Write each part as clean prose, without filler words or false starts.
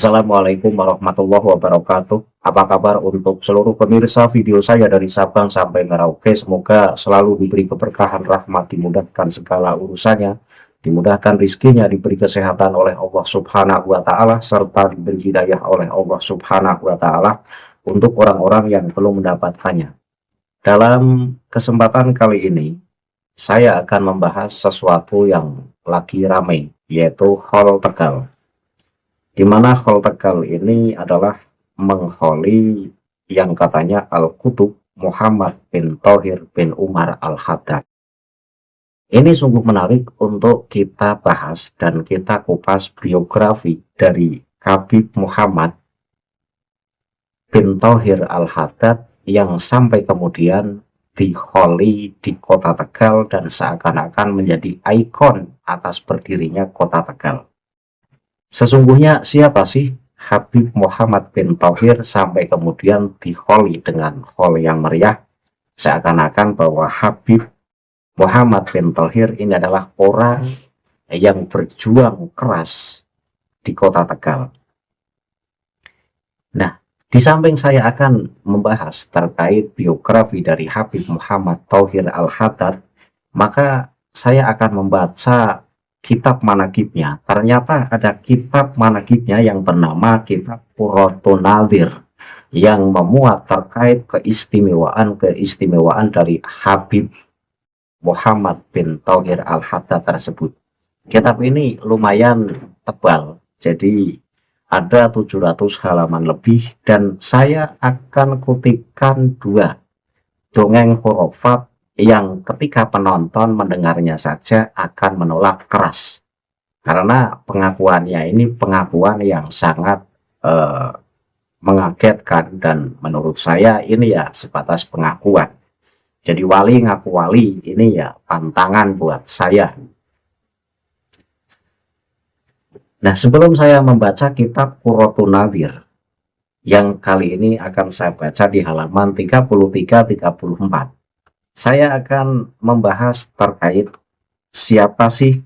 Assalamualaikum warahmatullahi wabarakatuh. Apa kabar untuk seluruh pemirsa video saya dari Sabang sampai Merauke? Semoga selalu diberi keberkahan, rahmat, dimudahkan segala urusannya, dimudahkan rizkinya, diberi kesehatan oleh Allah Subhanahu wa Ta'ala, serta diberi hidayah oleh Allah Subhanahu wa Ta'ala untuk orang-orang yang belum mendapatkannya. Dalam kesempatan kali ini, saya akan membahas sesuatu yang lagi ramai, yaitu Hall Tegal. Di mana Hall Tegal ini adalah mengholi yang katanya Al-Qutub Muhammad bin Thohir bin Umar Al-Haddad. Ini sungguh menarik untuk kita bahas dan kita kupas biografi dari Habib Muhammad bin Thohir Al-Haddad yang sampai kemudian diholi di kota Tegal dan seakan-akan menjadi ikon atas berdirinya kota Tegal. Sesungguhnya siapa sih Habib Muhammad bin Thohir sampai kemudian diholi dengan hol yang meriah, seakan-akan bahwa Habib Muhammad bin Thohir ini adalah orang yang berjuang keras di kota Tegal. Nah, di samping saya akan membahas terkait biografi dari Habib Muhammad Thohir Al-Haddad, maka saya akan membaca kitab manakibnya. Ternyata ada kitab manakibnya yang bernama Kitab Qurratun Nadhir yang memuat terkait keistimewaan dari Habib Muhammad bin Thohir Al-Haddad tersebut. Kitab ini lumayan tebal, jadi ada 700 halaman lebih, dan saya akan kutipkan 2 dongeng khurafat yang ketika penonton mendengarnya saja akan menolak keras, karena pengakuannya ini pengakuan yang sangat mengagetkan, dan menurut saya ini ya sebatas pengakuan. Jadi wali ngaku wali ini ya pantangan buat saya. Nah, sebelum saya membaca kitab Qurratun Nadhir yang kali ini akan saya baca di halaman 33-34, saya akan membahas terkait siapa sih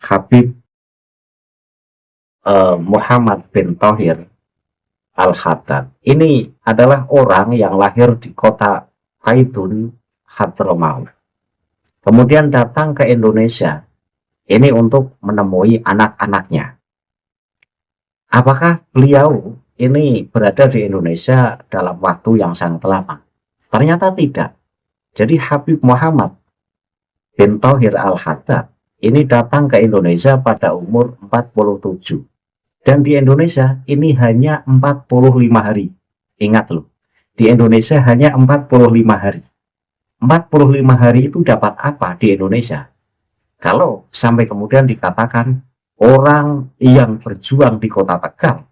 Habib Muhammad bin Thohir Al-Haddad. Ini adalah orang yang lahir di kota Kaidun, Hadramaut. Kemudian datang ke Indonesia ini untuk menemui anak-anaknya. Apakah beliau ini berada di Indonesia dalam waktu yang sangat lama? Ternyata tidak. Jadi Habib Muhammad bin Thohir Al-Haddad ini datang ke Indonesia pada umur 47. Dan di Indonesia ini hanya 45 hari. Ingat loh, di Indonesia hanya 45 hari. 45 hari itu dapat apa di Indonesia? Kalau sampai kemudian dikatakan orang yang berjuang di kota Tegal,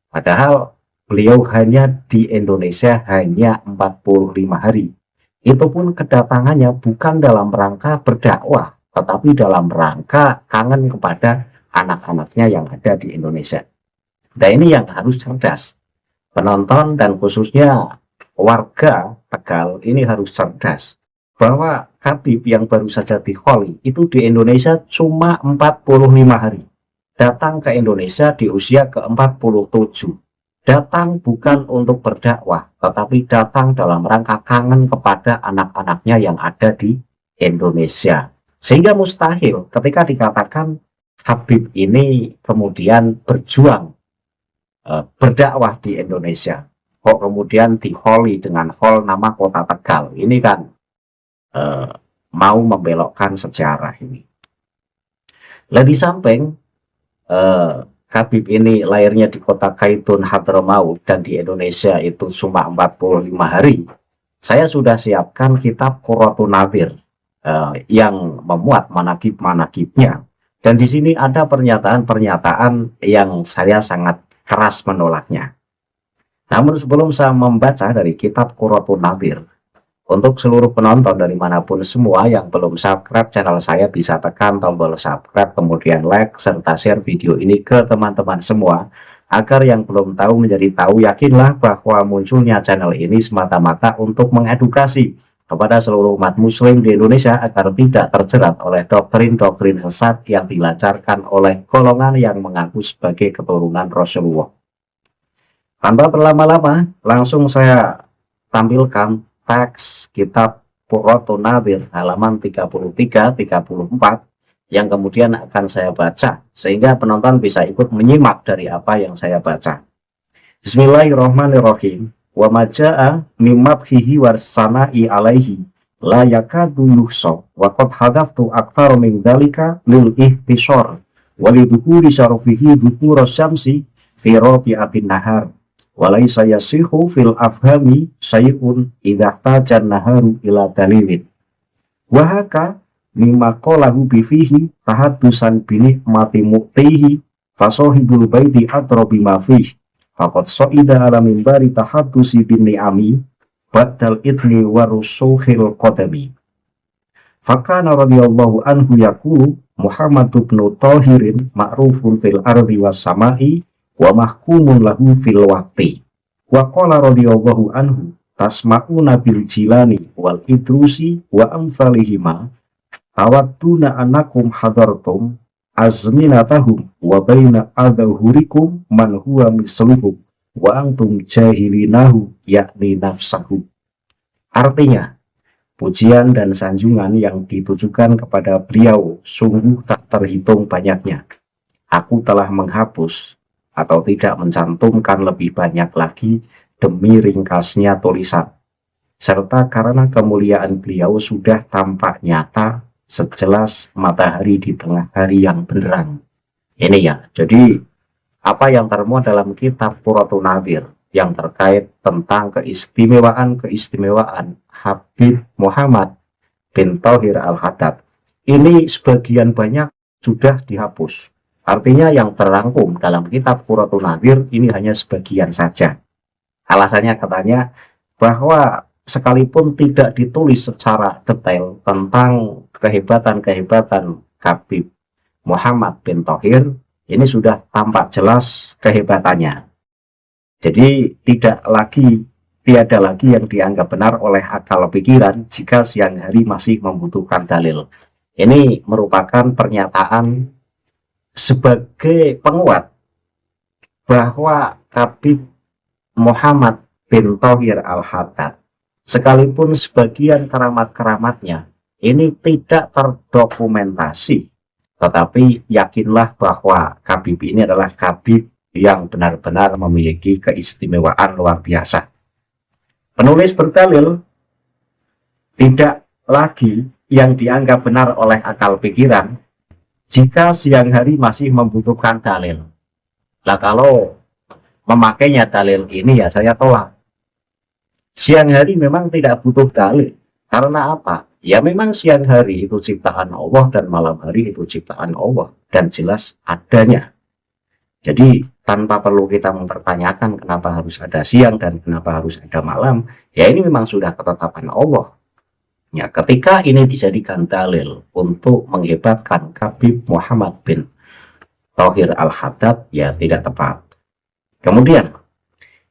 padahal beliau hanya di Indonesia hanya 45 hari. Itu pun kedatangannya bukan dalam rangka berdakwah, tetapi dalam rangka kangen kepada anak-anaknya yang ada di Indonesia. Nah, ini yang harus cerdas. Penonton dan khususnya warga Tegal ini harus cerdas, bahwa Habib yang baru saja diholi itu di Indonesia cuma 45 hari. Datang ke Indonesia di usia ke-47. Datang bukan untuk berdakwah, tetapi datang dalam rangka kangen kepada anak-anaknya yang ada di Indonesia. Sehingga mustahil ketika dikatakan Habib ini kemudian berjuang berdakwah di Indonesia, kok kemudian diholi dengan hol nama kota Tegal. Ini kan mau membelokkan sejarah ini. Lah di samping Habib ini lahirnya di kota Kaidun Hadramaut dan di Indonesia itu cuma 45 hari, saya sudah siapkan kitab Qurratun Nadhir yang memuat manakib-manakibnya, dan di sini ada pernyataan-pernyataan yang saya sangat keras menolaknya. Namun sebelum saya membaca dari kitab Qurratun Nadhir, untuk seluruh penonton dari manapun semua yang belum subscribe channel saya, bisa tekan tombol subscribe, kemudian like, serta share video ini ke teman-teman semua, agar yang belum tahu menjadi tahu. Yakinlah bahwa munculnya channel ini semata-mata untuk mengedukasi, kepada seluruh umat muslim di Indonesia agar tidak terjerat oleh doktrin-doktrin sesat yang dilancarkan oleh golongan yang mengaku sebagai keturunan Rasulullah. Tanpa berlama-lama, langsung saya tampilkan teks kitab Qurratun Nadhir halaman 33-34 yang kemudian akan saya baca, sehingga penonton bisa ikut menyimak dari apa yang saya baca. Bismillahirrahmanirrahim. Wa maja'a mimadhihi warsana'i alaihi la yakadu yuhsa wa qad hadaftu akthar min dhalika lil ihtisar wa liduhuri syarafihi dhuhura syamsi fi rabi'atin nahar wa laysa yasihu fil afhami syai'un idha tajan naharu ila dalilin wa haka mimma qalahu bifihi tahaddusan binikmati mu'tihi fasohibul baiti adra bima fihi faqad so'ida ala mimbari tahaddusi bin ni'ami ba'dal idni warusuhil qadami. Fakana radhiyallahu anhu yaqulu Muhammad ibn Tahirin ma'rufun fil ardi was sama'i wa mahkumun lahu fil waqti. Wa qala radhiyallahu anhu tasma'una bil jilani wal idrusi wa amsalihima tawadduna annakum hadartum azminatahum wa baina adhurikum man huwa misluhum wa antum jahilinahu yakni nafsahu. Artinya, pujian dan sanjungan yang ditujukan kepada beliau sungguh tak terhitung banyaknya. Aku telah menghapus atau tidak mencantumkan lebih banyak lagi demi ringkasnya tulisan, serta karena kemuliaan beliau sudah tampak nyata sejelas matahari di tengah hari yang benderang. Ini ya, jadi apa yang termuat dalam kitab Qurratun Nadhir yang terkait tentang keistimewaan Habib Muhammad bin Thahir Al-Haddad, ini sebagian banyak sudah dihapus. Artinya yang terangkum dalam kitab Qurratun Nadhir ini hanya sebagian saja. Alasannya katanya bahwa sekalipun tidak ditulis secara detail tentang kehebatan-kehebatan Habib Muhammad bin Thahir, ini sudah tampak jelas kehebatannya. Jadi tiada lagi yang dianggap benar oleh akal pikiran jika siang hari masih membutuhkan dalil. Ini merupakan pernyataan sebagai penguat bahwa Habib Muhammad bin Thahir Al-Haddad, sekalipun sebagian keramat-keramatnya ini tidak terdokumentasi, tetapi yakinlah bahwa Habib ini adalah Habib yang benar-benar memiliki keistimewaan luar biasa. Penulis berdalil tidak lagi yang dianggap benar oleh akal pikiran jika siang hari masih membutuhkan dalil. Lah kalau memakainya dalil ini ya saya tolak. Siang hari memang tidak butuh dalil. Karena apa? Ya memang siang hari itu ciptaan Allah dan malam hari itu ciptaan Allah dan jelas adanya. Jadi tanpa perlu kita mempertanyakan kenapa harus ada siang dan kenapa harus ada malam, ya ini memang sudah ketetapan Allah. Ya, ketika ini dijadikan dalil untuk menghebatkan Habib Muhammad bin Thahir Al-Haddad, ya tidak tepat. Kemudian,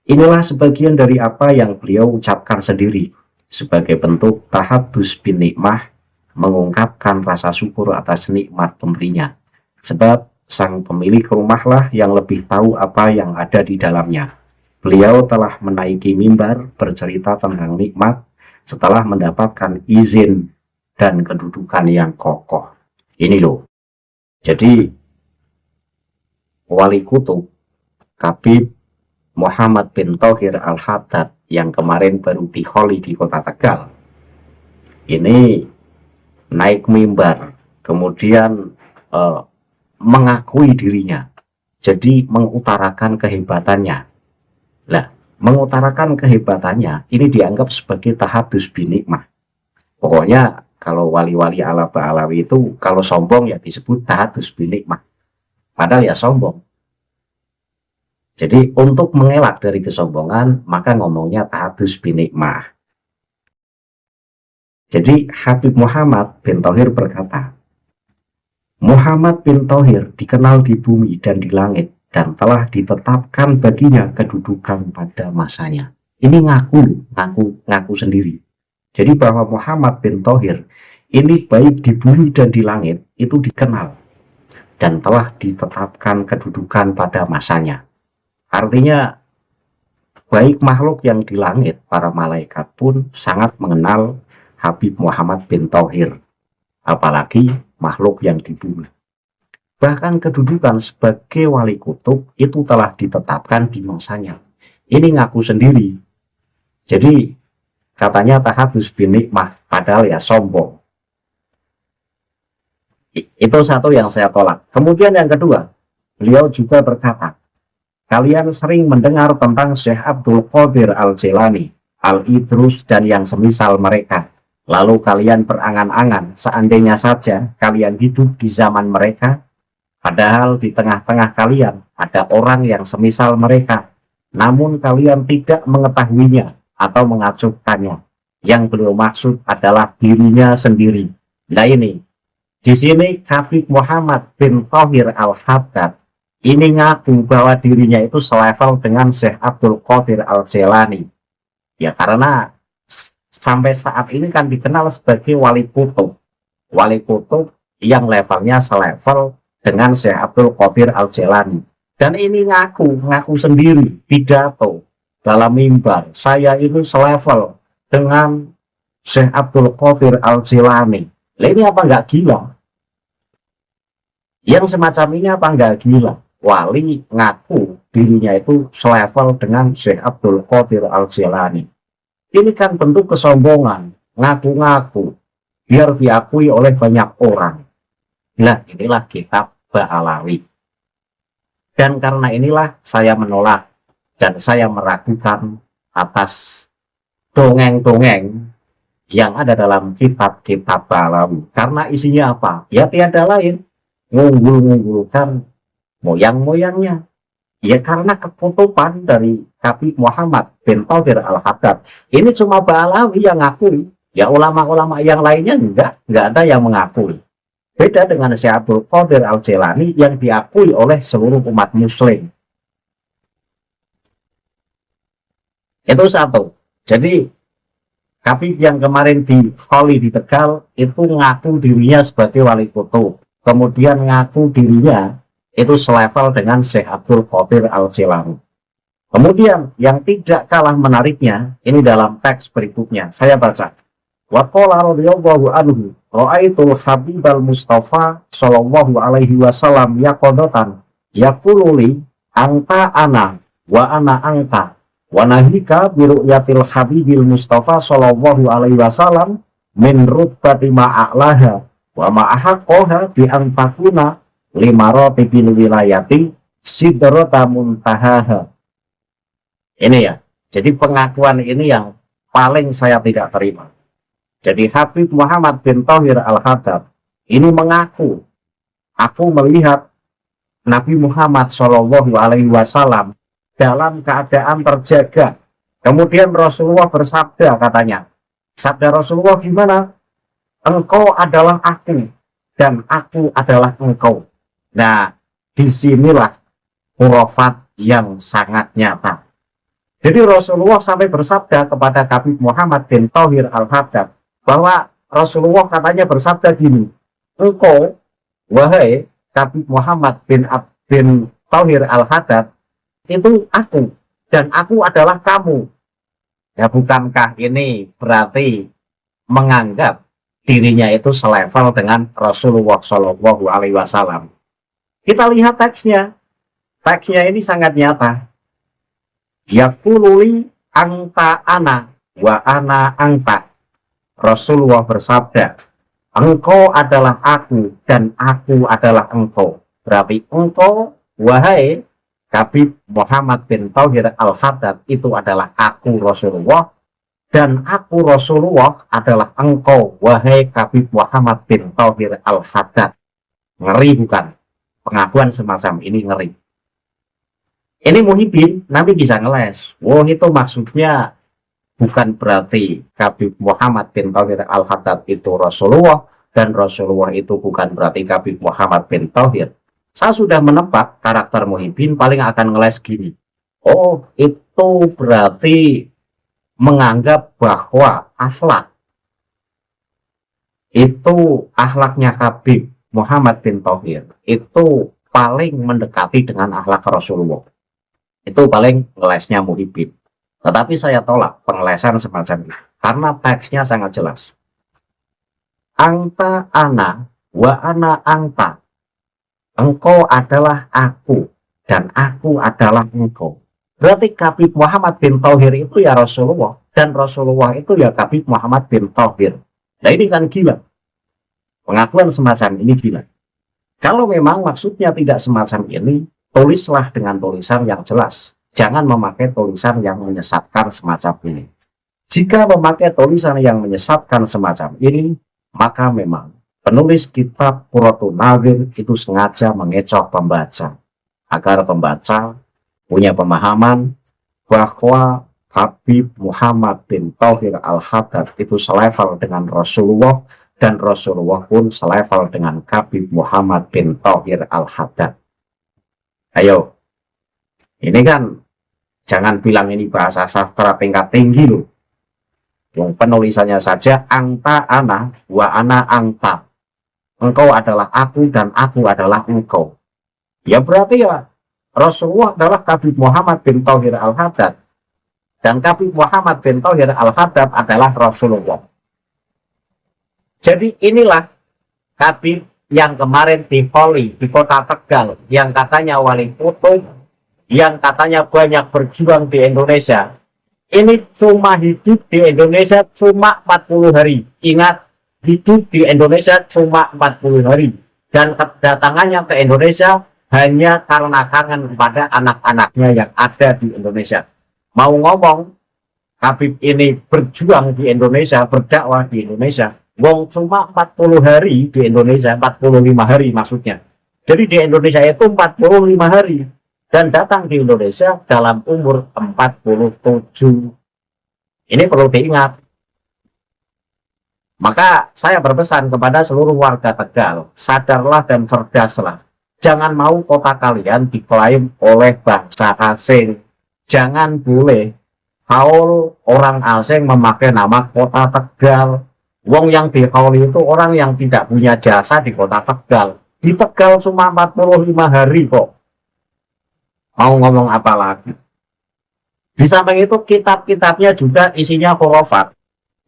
inilah sebagian dari apa yang beliau ucapkan sendiri sebagai bentuk tahaddus bin nikmah, mengungkapkan rasa syukur atas nikmat pemberinya. Sebab sang pemilik rumahlah yang lebih tahu apa yang ada di dalamnya. Beliau telah menaiki mimbar bercerita tentang nikmat setelah mendapatkan izin dan kedudukan yang kokoh. Ini loh. Jadi wali kutub Habib Muhammad bin Thahir Al-Haddad yang kemarin baru diholi di kota Tegal, ini naik mimbar, kemudian mengakui dirinya, jadi mengutarakan kehebatannya. Lah, mengutarakan kehebatannya ini dianggap sebagai tahaddus bin nikmah. Pokoknya kalau wali-wali ala Ba'alawi itu kalau sombong ya disebut tahaddus bin nikmah, padahal ya sombong. Jadi untuk mengelak dari kesombongan maka ngomongnya tahaddus bin nikmah. Jadi Habib Muhammad bin Thahir berkata, Muhammad bin Thahir dikenal di bumi dan di langit dan telah ditetapkan baginya kedudukan pada masanya. Ini ngaku sendiri. Jadi bahwa Muhammad bin Thohir ini baik di bumi dan di langit itu dikenal dan telah ditetapkan kedudukan pada masanya. Artinya baik makhluk yang di langit, para malaikat pun sangat mengenal Habib Muhammad bin Thohir, apalagi makhluk yang di bumi. Bahkan kedudukan sebagai wali kutub itu telah ditetapkan di masanya. Ini ngaku sendiri. Jadi katanya tahadus bin nikmah, padahal ya sombong. Itu satu yang saya tolak. Kemudian yang kedua, beliau juga berkata, kalian sering mendengar tentang Syekh Abdul Qadir Al-Jilani, Al-Idrus, dan yang semisal mereka. Lalu kalian berangan-angan, seandainya saja kalian hidup di zaman mereka, padahal di tengah-tengah kalian ada orang yang semisal mereka, namun kalian tidak mengetahuinya atau mengacungkannya. Yang beliau maksud adalah dirinya sendiri. Nah ini, di sini Habib Muhammad bin Thohir Al-Haddad ini ngaku bahwa dirinya itu selevel dengan Syekh Abdul Qadir Al-Jilani. Ya karena sampai saat ini kan dikenal sebagai wali kutub. Wali kutub yang levelnya selevel dengan Syekh Abdul Qadir Al-Jilani. Dan ini ngaku sendiri, pidato dalam mimbar. Saya itu selevel dengan Syekh Abdul Qadir Al-Jilani. Nah, ini apa nggak gila? Yang semacam ini apa nggak gila? Wali ngaku dirinya itu selevel dengan Syekh Abdul Qadir Al-Jilani. Ini kan bentuk kesombongan, ngaku-ngaku, biar diakui oleh banyak orang. Nah, inilah kitab Ba'alawi. Dan karena inilah saya menolak dan saya meragukan atas dongeng-dongeng yang ada dalam kitab-kitab Ba'alawi. Karena isinya apa? Ya tiada lain, ngunggul-ngunggulkan moyang-moyangnya. Ya karena kekutuban dari Habib Muhammad bin Thohir Al-Haddad. Ini cuma Ba'alawi yang ngakui. Ya ulama-ulama yang lainnya enggak ada yang mengakui. Beda dengan Syekh Abdul Qadir Al-Jilani yang diakui oleh seluruh umat muslim. Itu satu. Jadi Habib yang kemarin di Kholi di Tegal itu ngaku dirinya sebagai wali kutub. Kemudian ngaku dirinya itu selevel dengan Syekh Abdul Qadir Al-Jilani. Kemudian yang tidak kalah menariknya, ini dalam teks berikutnya, saya baca. Wa qala radhiyallahu anhu, ra'aitul habibal Mustafa sallallahu alaihi wasallam yaqadatan yaqulu li anta ana wa ana anta wa nahika bi ru'yatil habibil Mustafa sallallahu alaihi wasallam min rutbati ma'alaha wa ma'ahaqqaha bi antakuna limaratibil wilayati sidrata muntahaha. Ini ya, jadi pengakuan ini yang paling saya tidak terima. Jadi Habib Muhammad bin Thohir Al-Haddad ini mengaku, aku melihat Nabi Muhammad Shallallahu Alaihi Wasallam dalam keadaan terjaga. Kemudian Rasulullah bersabda, katanya, sabda Rasulullah gimana? Engkau adalah aku dan aku adalah engkau. Nah, disinilah khurafat yang sangat nyata. Jadi Rasulullah sampai bersabda kepada Habib Muhammad bin Thohir Al-Haddad bahwa Rasulullah katanya bersabda gini, engkau, wahai Habib Muhammad bin Thohir Al-Haddad, itu aku dan aku adalah kamu. Ya bukankah ini berarti menganggap dirinya itu selevel dengan Rasulullah Shallallahu Alaihi Wasallam? Kita lihat teksnya. Teksnya ini sangat nyata. Yaqululi anta ana wa ana anta. Rasulullah bersabda, engkau adalah aku dan aku adalah engkau. Berarti engkau, wahai Habib Muhammad bin Thohir Al-Haddad, itu adalah aku Rasulullah, dan aku Rasulullah adalah engkau, wahai Habib Muhammad bin Thohir Al-Haddad. Ngeri bukan? Pengakuan semacam ini ngeri. Ini Muhyiddin nanti bisa ngeles. Wah, itu maksudnya bukan berarti Habib Muhammad bin Thohir Al-Haddad itu Rasulullah dan Rasulullah itu bukan berarti Habib Muhammad bin Thohir. Saya sudah menebak karakter Muhyiddin paling akan ngeles gini. Oh, itu berarti menganggap bahwa akhlak itu akhlaknya Habib Muhammad bin Thohir itu paling mendekati dengan akhlak Rasulullah. Itu paling ngelesnya Muhyiddin. Tetapi saya tolak pengelesan semacam ini karena teksnya sangat jelas. Anta ana wa ana anta. Engkau adalah aku dan aku adalah engkau. Berarti Habib Muhammad bin Thohir itu ya Rasulullah dan Rasulullah itu ya Habib Muhammad bin Thohir. Nah ini kan gila. Pengakuan semacam ini gila. Kalau memang maksudnya tidak semacam ini, tulislah dengan tulisan yang jelas. Jangan memakai tulisan yang menyesatkan semacam ini. Jika memakai tulisan yang menyesatkan semacam ini, maka memang penulis kitab Qurratun Nadhir itu sengaja mengecoh pembaca agar pembaca punya pemahaman bahwa Habib Muhammad bin Thohir Al-Haddad itu selevel dengan Rasulullah dan Rasulullah pun selevel dengan Habib Muhammad bin Thohir Al-Haddad. Ayo, ini kan jangan bilang ini bahasa sastra tingkat tinggi loh. Yang penulisannya saja anta ana wa ana anta. Engkau adalah aku dan aku adalah engkau. Ya berarti ya Rasulullah adalah Habib Muhammad bin Thohir Al-Haddad dan Habib Muhammad bin Thohir Al-Haddad adalah Rasulullah. Jadi inilah Habib yang kemarin di Holi di kota Tegal, yang katanya wali kutub, yang katanya banyak berjuang di Indonesia. Ini cuma hidup di Indonesia cuma 40 hari. Ingat, hidup di Indonesia cuma 40 hari. Dan kedatangannya ke Indonesia hanya karena kangen kepada anak-anaknya yang ada di Indonesia. Mau ngomong, Habib ini berjuang di Indonesia, berdakwah di Indonesia. Wong cuma 40 hari di Indonesia, 45 hari maksudnya. Jadi di Indonesia itu 45 hari. Dan datang di Indonesia dalam umur 47. Ini perlu diingat. Maka saya berpesan kepada seluruh warga Tegal, sadarlah dan cerdaslah. Jangan mau kota kalian diklaim oleh bangsa asing. Jangan boleh haul orang asing memakai nama kota Tegal. Wong yang dihauli itu orang yang tidak punya jasa di kota Tegal. Di Tegal cuma 45 hari kok. Mau ngomong apa lagi? Di samping itu kitab-kitabnya juga isinya khurafat.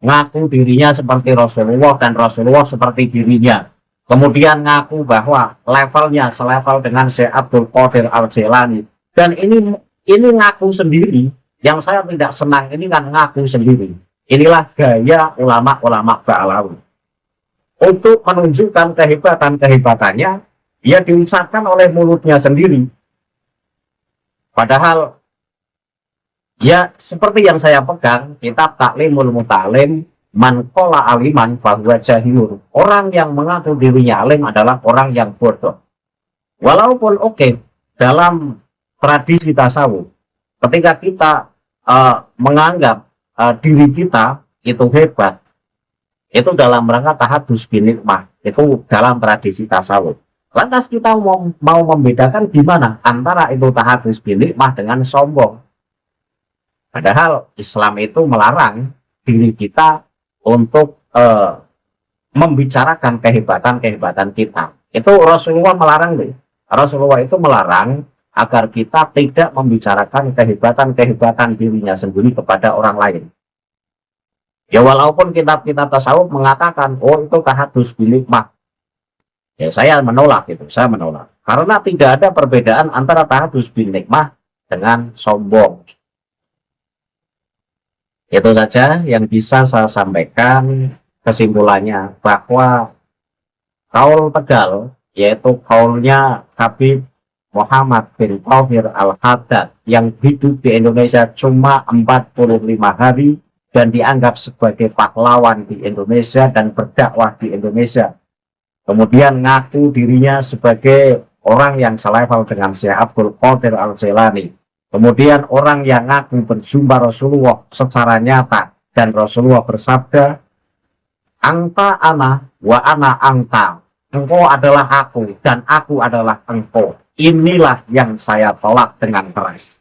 Ngaku dirinya seperti Rasulullah dan Rasulullah seperti dirinya. Kemudian ngaku bahwa levelnya selevel dengan Syekh Abdul Qadir Al-Jilani. Dan ini ngaku sendiri. Yang saya tidak senang ini kan ngaku sendiri. Inilah gaya ulama-ulama Ba'alawi. Untuk menunjukkan kehebatan-kehebatannya, ia diucapkan oleh mulutnya sendiri. Padahal, ya seperti yang saya pegang, kitab Taklimul Mutalim, man qala aliman bahwa jahilun. Orang yang mengaku dirinya alim adalah orang yang bodoh. Walaupun dalam tradisi tasawuf, ketika kita menganggap diri kita itu hebat, itu dalam rangka tahadus bin nikmah, itu dalam tradisi tasawuf. Lantas kita mau membedakan gimana antara itu tahadus bin nikmah dengan sombong. Padahal Islam itu melarang diri kita untuk membicarakan kehebatan-kehebatan kita. Itu Rasulullah melarang deh. Rasulullah itu melarang agar kita tidak membicarakan kehebatan-kehebatan dirinya sendiri kepada orang lain. Ya walaupun kitab-kitab tasawuf mengatakan, oh itu tahadus bin nikmah. Ya saya menolak itu, saya menolak. Karena tidak ada perbedaan antara tahadus bin nikmah dengan sombong. Itu saja yang bisa saya sampaikan kesimpulannya, bahwa kaul Tegal, yaitu kaulnya Habib Muhammad bin Thohir Al-Haddad yang hidup di Indonesia cuma 45 hari dan dianggap sebagai pahlawan di Indonesia dan berdakwah di Indonesia. Kemudian ngaku dirinya sebagai orang yang selevel dengan Syekh Abdul Qadir Al-Jilani. Kemudian orang yang ngaku berjumpa Rasulullah secara nyata dan Rasulullah bersabda, "Anta ana wa ana anta." Engkau adalah aku dan aku adalah engkau. Inilah yang saya tolak dengan keras.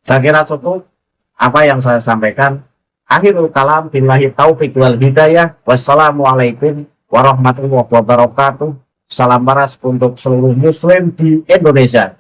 Saya kira cukup apa yang saya sampaikan. Akhirul kalam, billahi taufiq wal hidayah. Wassalamualaikum warahmatullahi wabarakatuh. Salam waras untuk seluruh muslim di Indonesia.